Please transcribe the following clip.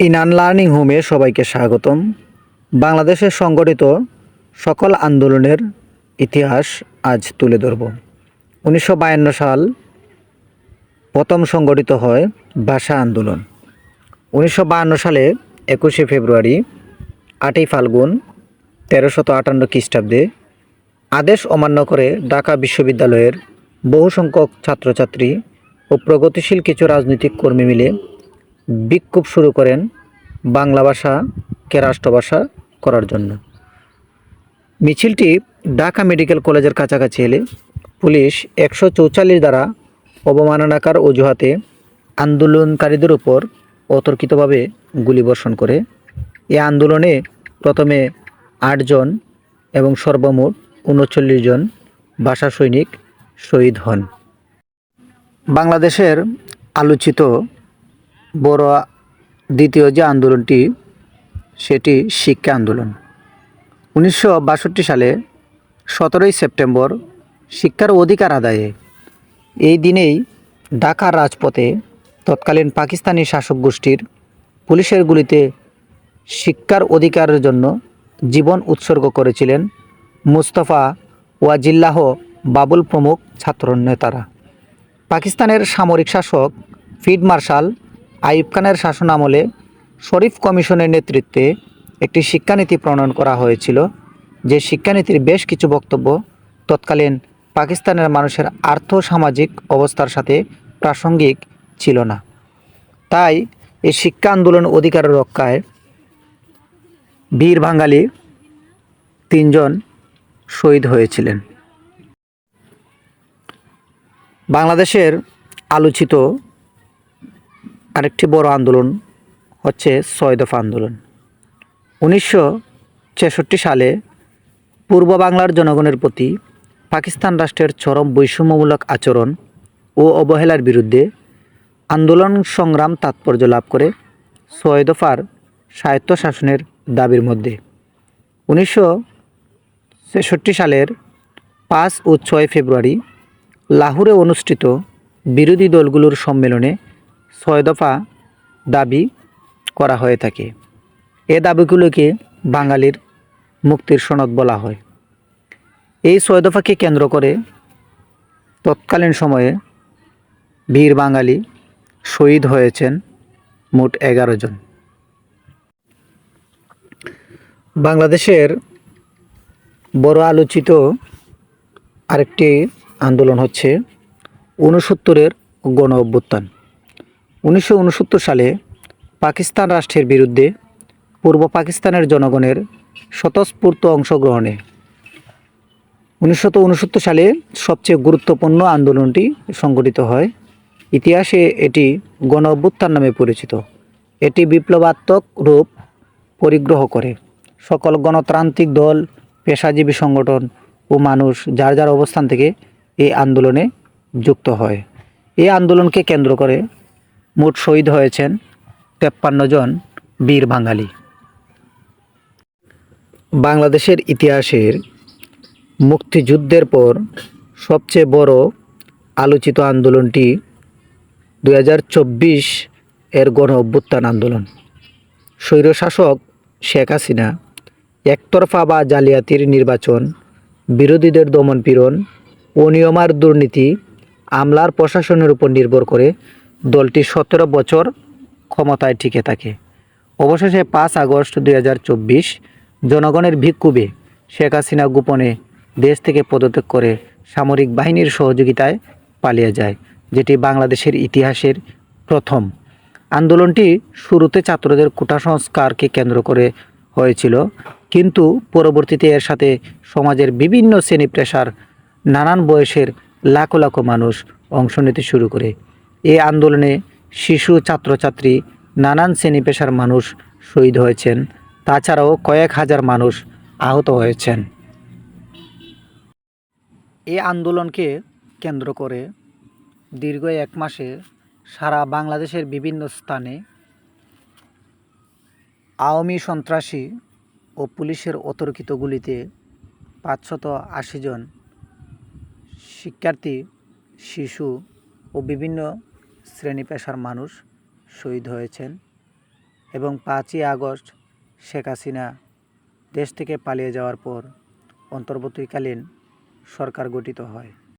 Inan learning হোমে সবাইকে স্বাগতম। বাংলাদেশে সংগঠিত সকল আন্দোলনের ইতিহাস আজ তুলে ধরব। 1952 সাল প্রথম সংগঠিত হয় ভাষা আন্দোলন। 1952 সালে 21শে ফেব্রুয়ারি 8ই ফাল্গুন 1358 খ্রিস্টাব্দে আদেশ অমান্য করে ঢাকা বিশ্ববিদ্যালয়ের বহু সংখ্যক ছাত্রছাত্রী ও প্রগতিশীল কিছু রাজনৈতিক কর্মী মিলে বিক্ষোভ শুরু করেন বাংলা ভাষাকে রাষ্ট্রভাষা করার জন্য। মিছিলটি ঢাকা মেডিকেল কলেজের কাছাকাছি এলে পুলিশ 144 দ্বারা অবমাননাকার অজুহাতে আন্দোলনকারীদের উপর অতর্কিতভাবে গুলিবর্ষণ করে। এই আন্দোলনে প্রথমে 8 জন এবং সর্বমোট 39 জন ভাষা সৈনিক শহীদ হন। বাংলাদেশের আলোচিত বড় দ্বিতীয় যে আন্দোলনটি সেটি শিক্ষা আন্দোলন। 1962 সালে 17ই সেপ্টেম্বর শিক্ষার অধিকার আদায়ে এই দিনেই ঢাকার রাজপথে তৎকালীন পাকিস্তানি শাসক গোষ্ঠীর পুলিশের গুলিতে শিক্ষার অধিকারের জন্য জীবন উৎসর্গ করেছিলেন মুস্তফা ওয়াজিল্লাহ বাবুল প্রমুখ ছাত্র নেতারা। পাকিস্তানের সামরিক শাসক ফিল্ড মার্শাল আইয়ুব খানের শাসনামলে শরীফ কমিশনের নেতৃত্বে একটি শিক্ষানীতি প্রণয়ন করা হয়েছিল, যে শিক্ষানীতির বেশ কিছু বক্তব্য তৎকালীন পাকিস্তানের মানুষের আর্থ-সামাজিক অবস্থার সাথে প্রাসঙ্গিক ছিল না। তাই এই শিক্ষা আন্দোলন অধিকার রক্ষায় বীর বাঙালি 3 জন শহীদ হয়েছিলেন। বাংলাদেশের আলোচিত আরেকটি বড় আন্দোলন হচ্ছে 6 দফা আন্দোলন। 1966 সালে পূর্ব বাংলার জনগণের প্রতি পাকিস্তান রাষ্ট্রের চরম বৈষম্যমূলক আচরণ ও অবহেলার বিরুদ্ধে আন্দোলন সংগ্রাম তাৎপর্য লাভ করে 6 দফার স্বায়ত্তশাসনের দাবির মধ্যে 1966 সালের 5 ও 6 ফেব্রুয়ারি লাহোরে অনুষ্ঠিত বিরোধী দলগুলোর সম্মেলনে 6 দফা দাবি করা হয়ে থাকে। এ দাবিগুলোকে বাঙালির মুক্তির সনদ বলা হয়। এই 6 দফাকে কেন্দ্র করে তৎকালীন সময়ে বীর বাঙালি শহীদ হয়েছেন মোট 11 জন। বাংলাদেশের বড় আলোচিত আরেকটি আন্দোলন হচ্ছে 69-এর গণ অভ্যুত্থান। 1969 সালে পাকিস্তান রাষ্ট্রের বিরুদ্ধে পূর্ব পাকিস্তানের জনগণের স্বতঃস্ফূর্ত অংশগ্রহণে 1969 সালে সবচেয়ে গুরুত্বপূর্ণ আন্দোলনটি সংগঠিত হয়। ইতিহাসে এটি গণ অভ্যুত্থান নামে পরিচিত। এটি বিপ্লবাত্মক রূপ পরিগ্রহ করে। সকল গণতান্ত্রিক দল, পেশাজীবী সংগঠন ও মানুষ যার যার অবস্থান থেকে এই আন্দোলনে যুক্ত হয়। এই আন্দোলনকে কেন্দ্র করে মোট শহীদ হয়েছেন 53 জন বীর বাঙালি। বাংলাদেশের ইতিহাসের মুক্তিযুদ্ধের পর সবচেয়ে বড় আলোচিত আন্দোলনটি 2024 এর গণ অভ্যুত্থান আন্দোলন। স্বৈরশাসক শেখ হাসিনা একতরফা বা জালিয়াতির নির্বাচন, বিরোধীদের দমনপীড়ন, অনিয়মার দুর্নীতি, আমলার প্রশাসনের উপর নির্ভর করে দলটি 17 বছর ক্ষমতায় টিকে থাকে। অবশেষে 5 আগস্ট 2024 জনগণের বিক্ষোভে শেখ হাসিনা গোপনে দেশ থেকে পদত্যাগ করে সামরিক বাহিনীর সহযোগিতায় পালিয়ে যায়, যেটি বাংলাদেশের ইতিহাসের প্রথম। আন্দোলনটি শুরুতে ছাত্রদের কোটা সংস্কারকে কেন্দ্র করে হয়েছিল, কিন্তু পরবর্তীতে এর সাথে সমাজের বিভিন্ন শ্রেণী পেশার নানান বয়সের লাখো লাখো মানুষ অংশ নিতে শুরু করে। এই আন্দোলনে শিশু, ছাত্রছাত্রী, নানান শ্রেণী পেশার মানুষ শহীদ হয়েছেন। তাছাড়াও কয়েক হাজার মানুষ আহত হয়েছেন। এই আন্দোলনকে কেন্দ্র করে দীর্ঘ 1 মাসে সারা বাংলাদেশের বিভিন্ন স্থানে আওয়ামী সন্ত্রাসী ও পুলিশের অতর্কিত গুলিতে 580 জন শিক্ষার্থী, শিশু ও বিভিন্ন শ্রেণী পেশার মানুষ শহীদ হয়েছেন। এবং 5ই আগস্ট শেখ হাসিনা দেশ থেকে পালিয়ে যাওয়ার পর অন্তর্বর্তীকালীন সরকার গঠিত হয়।